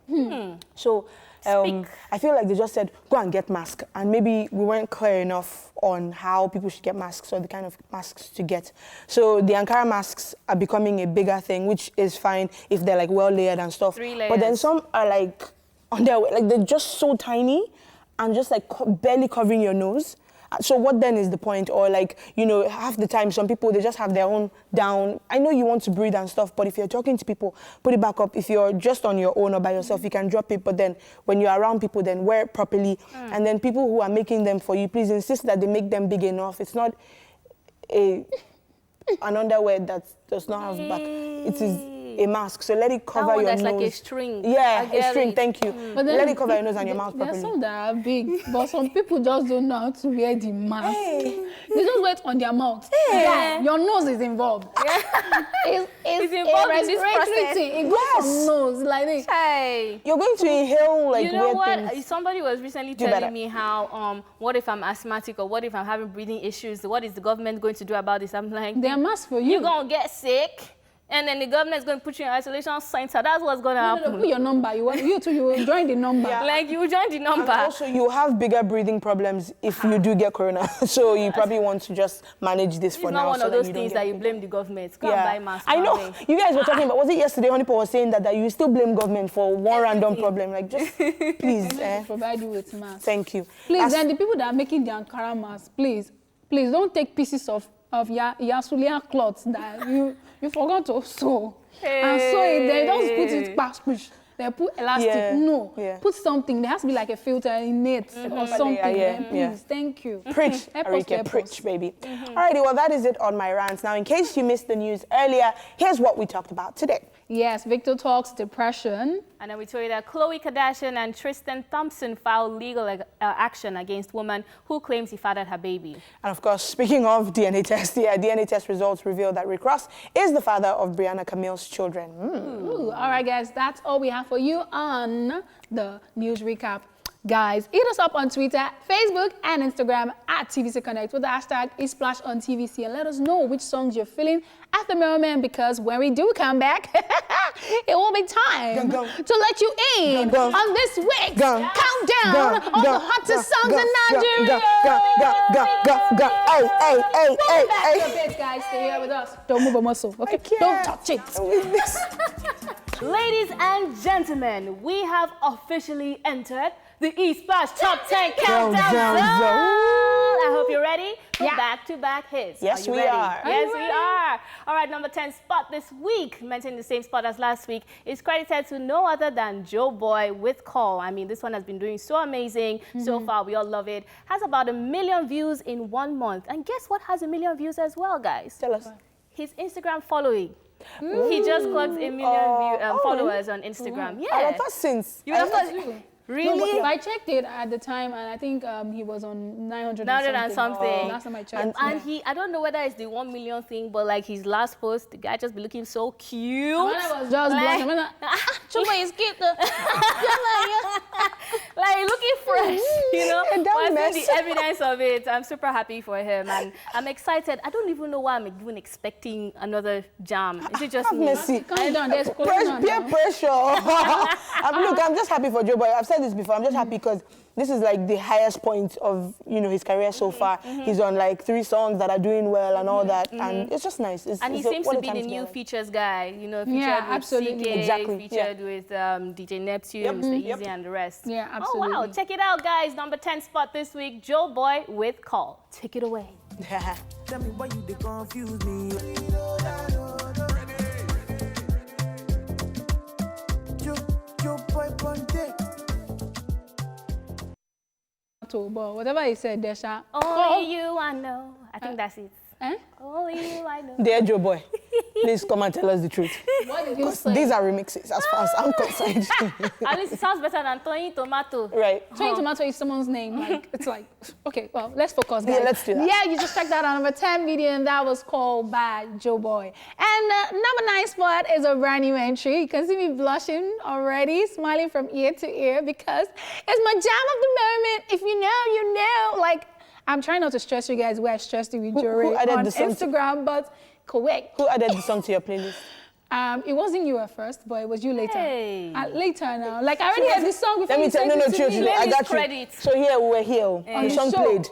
So I feel like they just said, go and get mask, and maybe we weren't clear enough on how people should get masks or the kind of masks to get. So the Ankara masks are becoming a bigger thing, which is fine if they're like well layered and stuff. 3 layers. But then some are like on their way, like they're just so tiny and just like barely covering your nose. So what then is the point? Or like, you know, half the time some people, they just have their own down. I know you want to breathe and stuff, but if you're talking to people, put it back up. If you're just on your own or by yourself, you can drop it. But then when you're around people, then wear it properly. And then people who are making them for you, please insist that they make them big enough. It's not an underwear that does not have back. It is a mask, so let it cover your nose. That's like a string. Yeah, a string, thank you. But then Let it cover your nose and your mouth There are properly. some that are big, but some people just don't know how to wear the mask. They just wear it on their mouth. Yeah, your nose is involved. It's involved a in this respiratory process. thing. It goes from nose like this. Hey. You're going to inhale like You know weird what? things. Somebody was recently Do better. telling me how, what if I'm asthmatic or what if I'm having breathing issues? What is the government going to do about this? I'm like, There are masks for you. you're going to get sick and then the government is going to put you in isolation center. That's what's going to happen. Put your number. You will join the number. Yeah. Like, you join the number. And also, you have bigger breathing problems if you do get corona. So you probably want to just manage this for It's now. not one so of those you don't things get that you it. blame the government. Go and buy masks. I know. darling. You guys were talking about, was it yesterday, Honeypot was saying that you still blame government for one random problem. Like, just please. Provide you with masks. Thank you. Please, then the people that are making the Ankara masks, please don't take pieces of Yasulia cloths that you forgot to sew. And sew it, then just put it past push. They put elastic. Yeah, No, yeah. put something. There has to be like a filter in it or something. yeah, Then yeah. please, thank you. Preach, Help us to Ariyiike, help preach, us. baby. Alrighty, well, that is it on my rant. Now, in case you missed the news earlier, here's what we talked about today. Yes, Victor talks depression. And then we told you that Khloe Kardashian and Tristan Thompson filed legal action against woman who claims he fathered her baby. And of course, speaking of DNA test, DNA test results reveal that Rick Ross is the father of Brianna Camille's children. Ooh, all right, guys, that's all we have for you on the news recap. Guys, hit us up on Twitter, Facebook, and Instagram at TVC Connect with the hashtag ESplash on TVC, and let us know which songs you're feeling at the moment, because when we do come back, it will be time to let you in on this week's countdown of the hottest songs in Nigeria. Welcome back to the bit, guys. Stay here with us. Don't move a muscle, okay? Don't touch it. Ladies and gentlemen, we have officially entered the ESplash Top 10 Countdown Zone. I hope you're ready for back-to-back hits. Yes, are you we ready? are. Yes, we are. All right, number 10 spot this week, maintaining the same spot as last week, is credited to no other than Joe Boy with Call. I mean, this one has been doing so amazing so far. We all love it. Has about 1 million views in 1 month. And guess what has 1 million views as well, guys? Tell us. His Instagram following. He just clocked 1 million followers on Instagram. Yeah. I thought since. You have thought, really? No, but I checked it at the time, and I think he was on 900 and something. Last time I checked. And he, I don't know whether it's the 1 million thing, but like his last post, the guy just be looking so cute. When I was just blushing, Chuba is cute though. like looking fresh, you know. And that But I mess. think the evidence of it, I'm super happy for him, and I'm excited. I don't even know why I'm even expecting another jam. Is it just Have me? mercy. Calm down, there's Peer pressure. Look, I'm just happy for Joe Boy. I've said this before. I'm just happy because this is like the highest point of his career so far. He's on like 3 songs that are doing well and all that, and it's just nice. And he seems to be the new features guy, featured with absolutely. CK, Exactly, featured with DJ Neptune, Mr. Easy, and the rest. Yeah, Oh, absolutely. wow. Check it out, guys. Number 10 spot this week, Joe Boy with Call. Take it away. Tell me why you they confuse me. Joe Boy Ponte. But whatever he said, Desha. Only you I know. I think that's it. Eh? Only you I know. Dear Joe Boy, please come and tell us the truth. What did you say? These are remixes as far as I'm concerned. At least it sounds better than Tony Tomato. Right. Tony Tomato is someone's name. Like, it's like, okay, well, let's focus, guys. Yeah, let's do that. Yeah, you just checked that out. Number 10 video, and that was called by Joe Boy. And number 9 spot is a brand new entry. You can see me blushing already, smiling from ear to ear because it's my jam of the moment. If you know, you know. Like, I'm trying not to stress you guys where I stressed you with Jory added on the song Instagram, but correct. Who added the song to your playlist? It wasn't you at first, but it was you later. Hey. Later now. Like, I already had this song before Let me you tell sent no, it to true, me. true. I got credit. you. So here we were here. The song the show. played.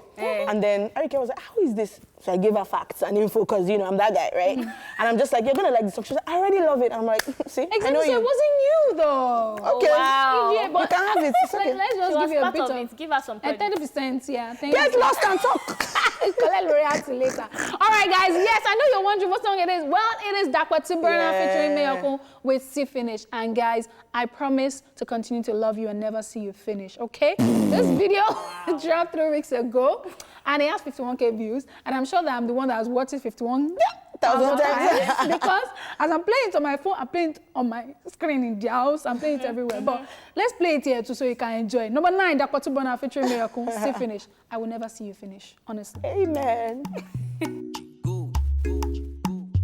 And then Ariyiike was like, how is this? So I gave her facts and info because, I'm that guy, right? And I'm just like, you're going to like this song. She's like, I already love it. I'm like, see, Exactly, I know so you. it wasn't you though. Okay. Wow. Yeah, but You can have it. It's okay. let's She just was give you a part bit of of it. Give her some credit. 30%, yeah. Thank Get you. lost and talk. Collect royalty later. All right, guys. Yes, I know you're wondering what song it is. Well, it is Dakwa Tiburna featuring Mayoko with See Finish. And guys, I promise to continue to love you and never see you finish. Okay? This video dropped 3 weeks ago, and it has 51K views. And I'm sure that I'm the one that has watched it 51,000 times because as I'm playing it on my phone, I'm playing it on my screen in the house. I'm playing it everywhere. But let's play it here too so you can enjoy. Number 9, Dakwa Tiburna featuring Mayoko, See Finish. I will never see you finish, honestly. Amen.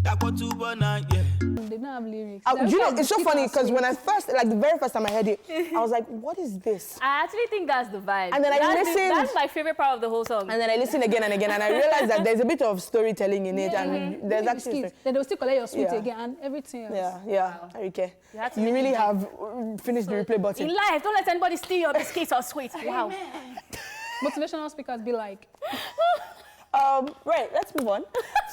They don't have lyrics. You know, it's so funny because when I first, like the very first time I heard it, I was like, what is this? I actually think that's the vibe. And then I listened. That's my favorite part of the whole song. And then I listened again and again, and I realized that there's a bit of storytelling in it, and there's actually. Then they'll still collect your sweet Yeah. again and everything else. Yeah. Ariyiike, had to you make really it have finished the replay button. In life, don't let anybody steal your biscuits or sweets. Wow. Motivational speakers be like, Right, let's move on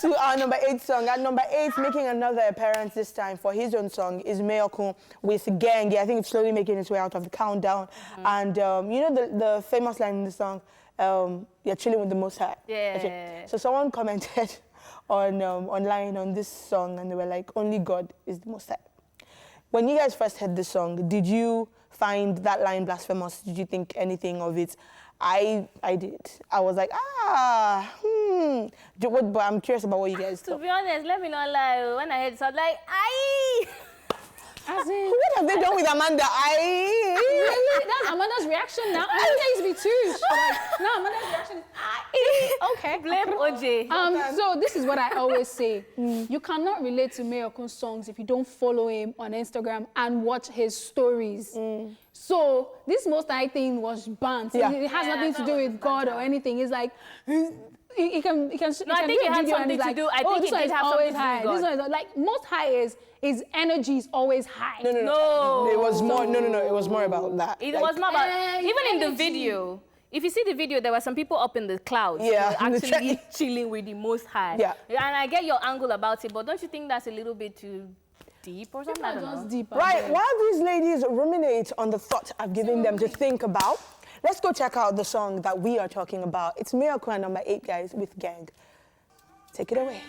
to our number 8 song. At number 8, making another appearance this time for his own song is Mayoko with Gang. I think it's slowly making its way out of the countdown. And you know the famous line in the song, you're chilling with the Most High. Yeah. So someone commented on online on this song, and they were like, only God is the Most High. When you guys first heard this song, did you find that line blasphemous? Did you think anything of it? I did. I was like, but I'm curious about what you guys To thought. be honest, let me not lie. When I heard it, I was like, aye. as in, What have they done with Amanda? really? That's Amanda's reaction now. I think that used to be too. Like, no, Amanda's reaction is, okay. Blame OJ. So this is what I always say. You cannot relate to Mayokun's songs if you don't follow him on Instagram and watch his stories. So this Most High thing was banned. Yeah. It has nothing to do with God or anything. It's like, he can No, I think it had something to do. I think this it one did is have always something to do high. with This one is like Most High is his energy is always high. No. It was more. No. It was more about that. It Like, was not about, even in the energy. video, if you see the video, there were some people up in the clouds. Yeah, who were in the actually chilling with the Most High. Yeah. And I get your angle about it, but don't you think that's a little bit too deep or something? I People don't are just know. deep. Right, while these ladies ruminate on the thought I've given them to think about, let's go check out the song that we are talking about. It's Mayoko at number 8, guys, with Gang. Take it away.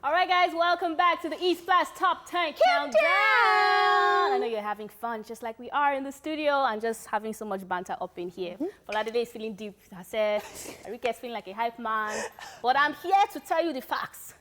All right, guys, welcome back to the ESplash Top 10 Countdown. I know you're having fun, just like we are in the studio, and just having so much banter up in here. Foladele is feeling deep, I said. Ariyiike is feeling like a hype man. But I'm here to tell you the facts.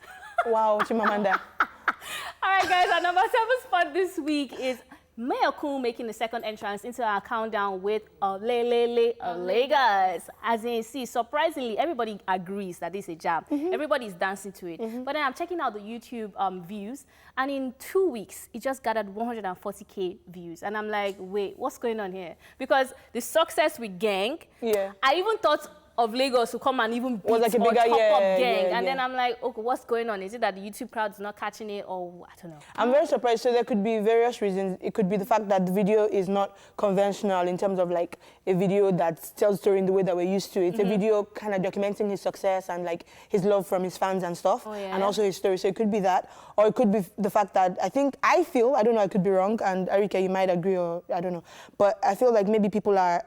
Wow, Chimamanda. All right, guys, our number 7 spot this week is Mayokun making the second entrance into our countdown with Lele of Lagos. As in, see, surprisingly, everybody agrees that this is a jam. Everybody's dancing to it. But then I'm checking out the YouTube views, and in 2 weeks, it just gathered 140K views. And I'm like, wait, what's going on here? Because the success with Gang, I even thought of Lagos to come and even beat like a bigger, top up Gang. And then I'm like, okay, what's going on? Is it that the YouTube crowd is not catching it, or I don't know? I'm very surprised. So there could be various reasons. It could be the fact that the video is not conventional in terms of like a video that tells story in the way that we're used to. It's a video kind of documenting his success and like his love from his fans and stuff, and also his story. So it could be that, or it could be the fact that I feel, I don't know, I could be wrong, and Ariyiike, you might agree, or I don't know, but I feel like maybe people are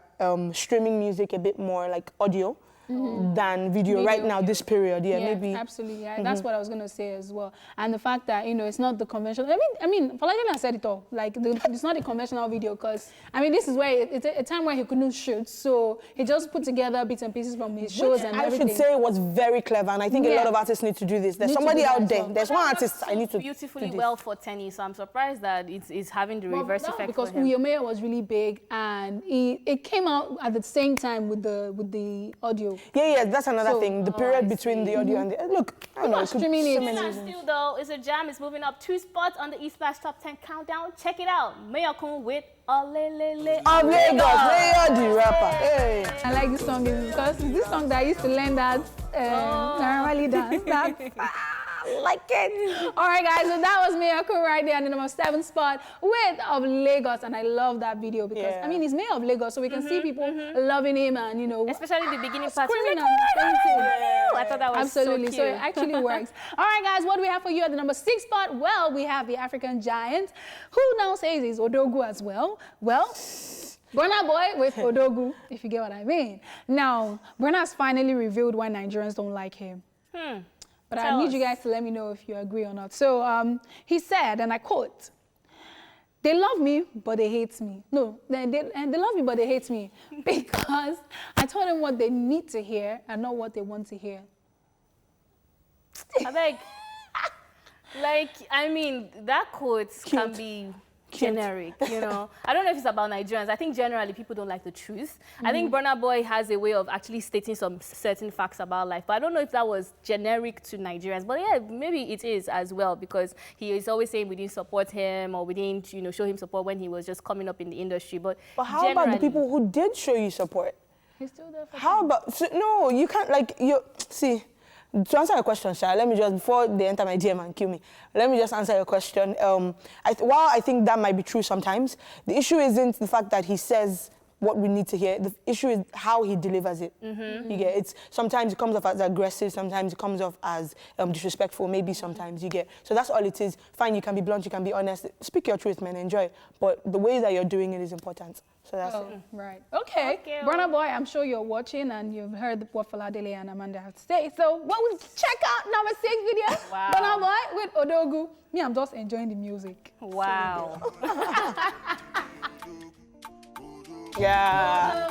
streaming music a bit more like audio than video right now, this period. Maybe. Absolutely. That's what I was going to say as well. And the fact that, it's not the conventional. I mean, Foladele said it all. Like, it's not a conventional video because, this is where it's a time where he couldn't shoot. So he just put together bits and pieces from his shows and everything. I should say it was very clever. And I think a lot of artists need to do this. There's somebody out there. There's one artist I need to beautifully well for Tenny. So I'm surprised that it's having the reverse effect because for him. Uyome was really big and it came out at the same time with the audio. Yeah, that's another thing. The period between the audio and the... Look, I don't know. Streaming it. Still, though, it's a jam. It's moving up 2 spots on the ESplash Top 10 Countdown. Check it out. Mayokun with Olelele of Lagos. Mayor the rapper. Hey. I like this song because it's this song that I used to learn that normally dance. Like it. All right, guys, so that was Mayokun right there on the number 7 spot with Of Lagos, and I love that video because he's Mayor of Lagos, so we can see people loving him and especially the beginning part. Screaming and I thought that was absolutely so so cute. it actually works. All right, guys, what do we have for you at the number 6 spot? Well, we have the African giant, who now says he's Odogu as well. Well, Burna Boy with Odogu, if you get what I mean. Now, Burna's finally revealed why Nigerians don't like him. But I need you guys to let me know if you agree or not. So he said, and I quote, "They love me, but they hate me. No, they love me, but they hate me because I told them what they need to hear and not what they want to hear." I beg. That quote can be generic, I don't know if it's about Nigerians. I think generally people don't like the truth. I think Burna Boy has a way of actually stating some certain facts about life, but I don't know if that was generic to Nigerians. But yeah, maybe it is as well because he is always saying we didn't support him or we didn't, show him support when he was just coming up in the industry. But how about the people who did show you support? He's still there for How about, no, you can't, see, to answer your question, Sha, let me just, before they enter my DM and kill me, let me just answer your question. While I think that might be true sometimes, the issue isn't the fact that he says what we need to hear. The issue is how he delivers it. You get it's sometimes it comes off as aggressive, sometimes it comes off as disrespectful, maybe sometimes you get. So that's all it is. Fine, you can be blunt, you can be honest. Speak your truth, man, enjoy. But the way that you're doing it is important. So that's it. Right. Okay. Burna Boy, I'm sure you're watching and you've heard what Foladele and Amanda have to say. So what we check out number 6 video. Wow. Burna Boy with Odogu. Me, I'm just enjoying the music. Wow. Yeah.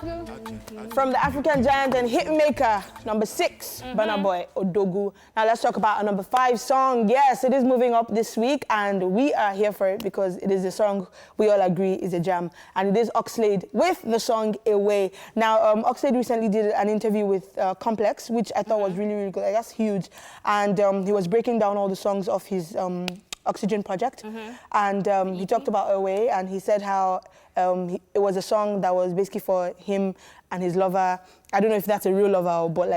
From the African giant and hitmaker, number 6, Burna Boy, Odogu. Now let's talk about our number 5 song. Yes, it is moving up this week and we are here for it because it is a song we all agree is a jam. And it is Oxlade with the song Away. Now, Oxlade recently did an interview with Complex, which I thought was really, really good. Like, that's huge. And he was breaking down all the songs of his Oxygen project. And he talked about Away and he said how it was a song that was basically for him and his lover. I don't know if that's a real lover, but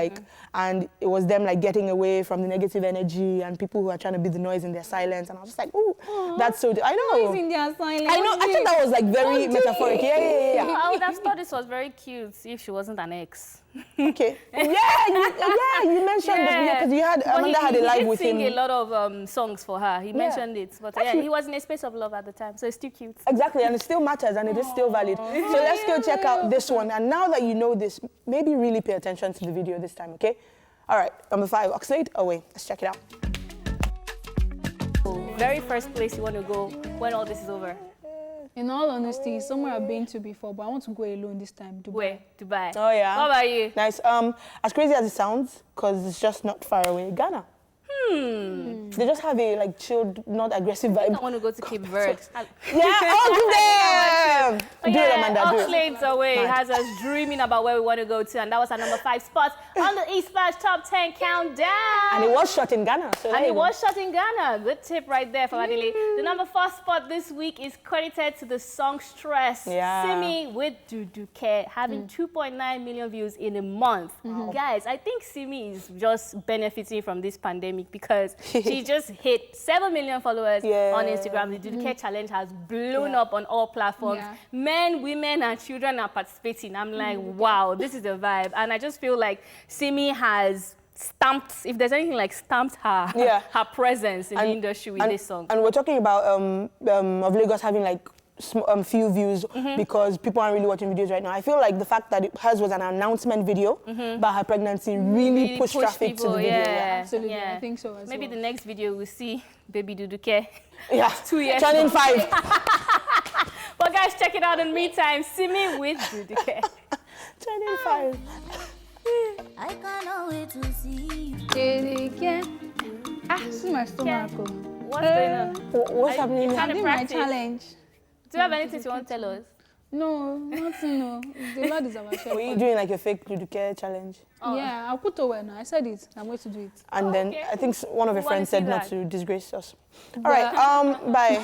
and it was them getting away from the negative energy and people who are trying to be the noise in their silence. And I was just like, ooh, that's so, I know. Noise in their silence. I know, I think that was very metaphoric. Yeah. I would have thought this was very cute if she wasn't an ex. Okay. You mentioned because you had, Amanda had a live with him. He did sing a lot of songs for her. He mentioned it. But he was in a space of love at the time, so it's still cute. Exactly, and it still matters and it is still valid. So let's go check out this one. And now that you know this, maybe really pay attention to the video this time, okay? All right, number 5, Oxlade, Away. Let's check it out. Very first place you want to go when all this is over? In all honesty, somewhere I've been to before, but I want to go alone this time. Dubai. Where? Dubai. Oh, yeah. What about you? Nice. As crazy as it sounds, because it's just not far away, Ghana. They just have a like chilled, not aggressive vibe. I want to go to Cape Verde. Yeah, all of them. Do it, Amanda, do it. Oxlade's away has us dreaming about where we want to go to, and that was our number 5 spot on the ESplash Top 10 Countdown. And it was shot in Ghana. So And it was shot in Ghana. Good tip right there, Foladele. The number 4 spot this week is credited to the song Stress. Yeah. Simi with Duduke having 2.9 million views in a month. Guys, I think Simi is just benefiting from this pandemic because she just hit 7 million followers on Instagram. The Duduke challenge has blown up on all platforms. Yeah. Men, women, and children are participating. I'm like, wow, this is the vibe. And I just feel like Simi has stamped, if there's anything like stamped her presence in the industry with this song. And we're talking about of Lagos having like few views because people aren't really watching videos right now. I feel like the fact that hers was an announcement video about her pregnancy really pushed traffic to the video. Yeah, absolutely. I think so as Maybe well. the next video we'll see baby Duduke. Yeah, 2 years. turning 5. But guys, check it out in the meantime. Simi with Duduke. Turning 5. I cannot wait to see you. This is my stomach. What's going on? What's happening? Trying to Doing my practice. challenge. Do you have anything you want to tell us? No, nothing. No, the Lord is our shepherd. Were you doing like a fake Duduke challenge? Yeah, I'll put away now. I said it. I'm going to do it. And then I think one of your We wanna friends said see not that. to disgrace us. All right, bye.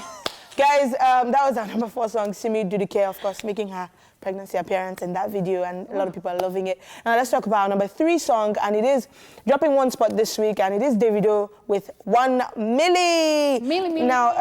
Guys, that was our number 4 song, Simi Duduke, of course, making her pregnancy appearance in that video, and a lot of people are loving it. Now let's talk about our number 3 song, and it is dropping 1 spot this week, and it is Davido with 1 Milli. Milli. Now,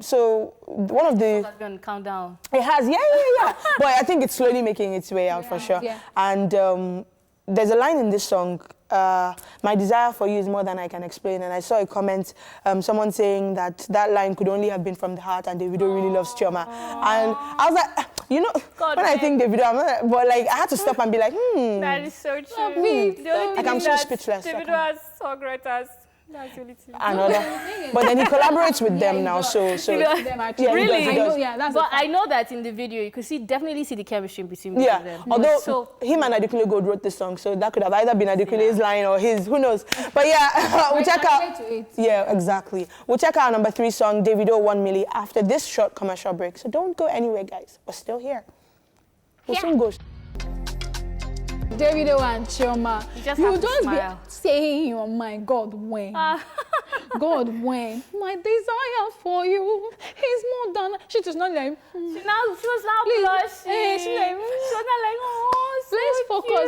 so one of the... That's going to count down. It has, yeah. But I think it's slowly making its way out for sure. Yeah. And there's a line in this song, my desire for you is more than I can explain. And I saw a comment, someone saying that line could only have been from the heart and Davido really loves Chioma. And I was like, you know, when I think Davido, I'm not, but like I had to stop and be like, That is so true. The only only like I'm so speechless. Davido has songwriters. That's the only thing. Another. But then he collaborates with them now, so Them actually. Yeah, he Really? does, he I know, does. yeah, that's But a fact. I know that in the video, you could definitely see the chemistry between both of them. Although So, him and Adekunle Gold wrote this song, so that could have either been Adekunle's line or his, who knows. But yeah, we'll check out. To it. Yeah, exactly. We'll check out our number 3 song, Davido 1 Milli, after this short commercial break. So don't go anywhere, guys. We're still here. We'll soon go. Davido and Chioma. You just have to just smile. be saying, oh my God, when? God, when? My desire for you is more than... She was not like... she was now Please. blushing. She like, She was not like, oh, so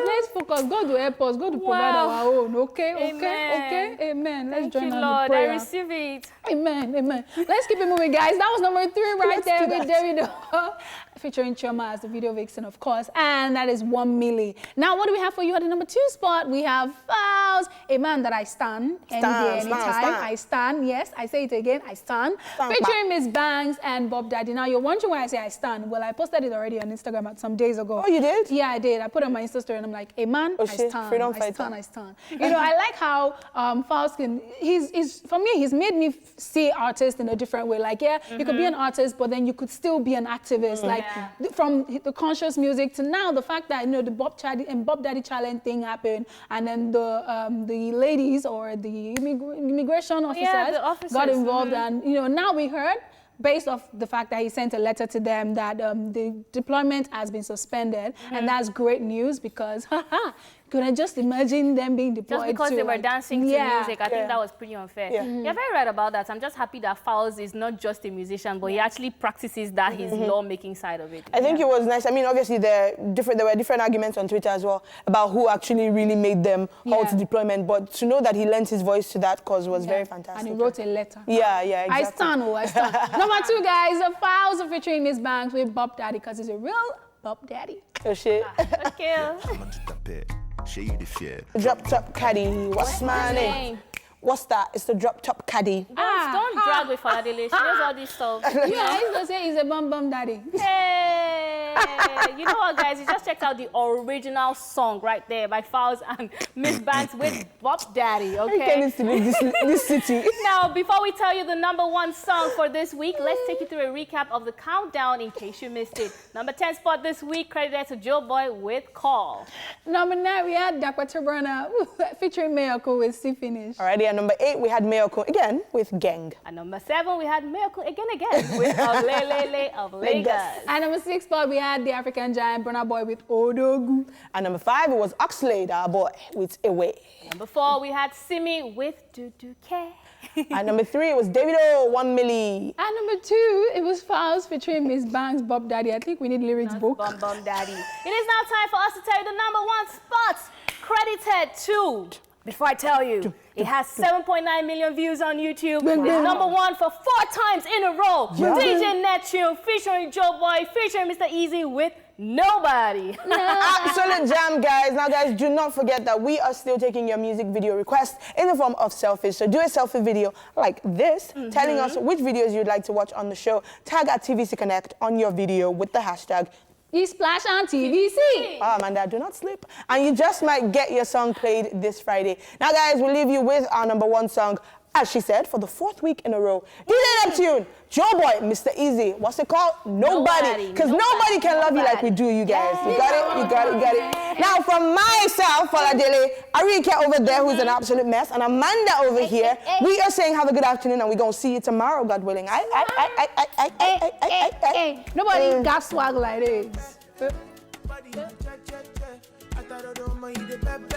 let's focus. God will help us. God will provide our own. Okay? Amen. Amen. Let's Thank join you, on Lord. the prayer. I receive it. Amen. Let's keep it moving, guys. That was number 3 right Let's there do with Davido. Featuring Chioma as the video vixen, of course. And that is 1 Milli. Now, what do we have for you at the number 2 spot? We have Fouls, a man that I stan. Any day, anytime. I stan. Yes, I say it again. I stan. Featuring Miss Banks and Bob Daddy. Now, you're wondering why I say I stan. Well, I posted it already on Instagram some days ago. Oh, you did? Yeah, I did. I put it on my Insta story and I'm like, a man, I shit. stan. Freedom I fighter. stan. You know, I like how Fouls can, for me, he's made me see artists in a different way. Like, you could be an artist, but then you could still be an activist. Like, from the conscious music to now, the fact that, you know, the Bob Daddy challenge thing happened, and then the ladies or the immigration officers got involved, and, you know, now we heard, based off the fact that he sent a letter to them that the deployment has been suspended, and that's great news because, could I just imagine them being deployed Just because to, they were like, dancing to music, I think that was pretty unfair. Yeah. You're very right about that. I'm just happy that Fouls is not just a musician, but he actually practices that his lawmaking side of it. I think it was nice. I mean, obviously, there were different arguments on Twitter as well about who actually really made them halt deployment. But to know that he lent his voice to that cause was very fantastic. And he wrote a letter. Yeah, exactly. I stand. Number 2, guys, the Fouls are featuring Miss Banks with Bob Daddy because he's a real Bob Daddy. Oh, shit. Okay. Drop top caddy. What's my name? What's that? It's the drop top caddy. Don't drag with Foladele. She knows all this stuff. Yeah, I used to say he's a bum daddy. Hey. Yeah. You know what, guys? You just checked out the original song right there by Fowles and Miss Banks with Bob Daddy, okay? You can't this city. Now, before we tell you the #1 song for this week, let's take you through a recap of the countdown in case you missed it. Number 10 spot this week credited to Joe Boy with Call. Number 9, we had Dakwa Tabrana featuring Mayoko with See Finish. Alrighty, at number 8, we had Mayoko again with Gang. At number 7, we had Miracle again with Olelele of Lagos. At number 6 spot, we had the African giant Burna Boy with Odogu. At number 5, it was Oxlade, our boy, with Away. Number 4, we had Simi with Do Do K. At number 3, it was Davido, 1 Milli. At number 2, it was Fowles featuring Miss Banks, Bob Daddy. I think we need lyrics book. Bum Bum Daddy. It is now time for us to tell you the #1 spots credited to. Before I tell you, it has 7.9 million views on YouTube. It's #1 for 4 times in a row. Yeah. DJ Neptune featuring Joe Boy featuring Mr. Easy with Nobody. Absolute jam, guys. Now, guys, do not forget that we are still taking your music video requests in the form of selfies. So do a selfie video like this, telling us which videos you'd like to watch on the show. Tag at TVC Connect on your video with the hashtag ESplash on TVC. Oh, Amanda, do not sleep. And you just might get your song played this Friday. Now, guys, we'll leave you with our #1 song, as she said, for the 4th week in a row. DJ Neptune, Joe Boy, Mr. Easy. What's it called? Nobody. Because nobody can love you like we do, you guys. You got it? You got it? You got it? Now, from myself, Foladele, Ariyiike over there, who's an absolute mess, and Amanda over here, we are saying have a good afternoon, and we're going to see you tomorrow, God willing. Nobody got swag like this. I thought I don't mind the bad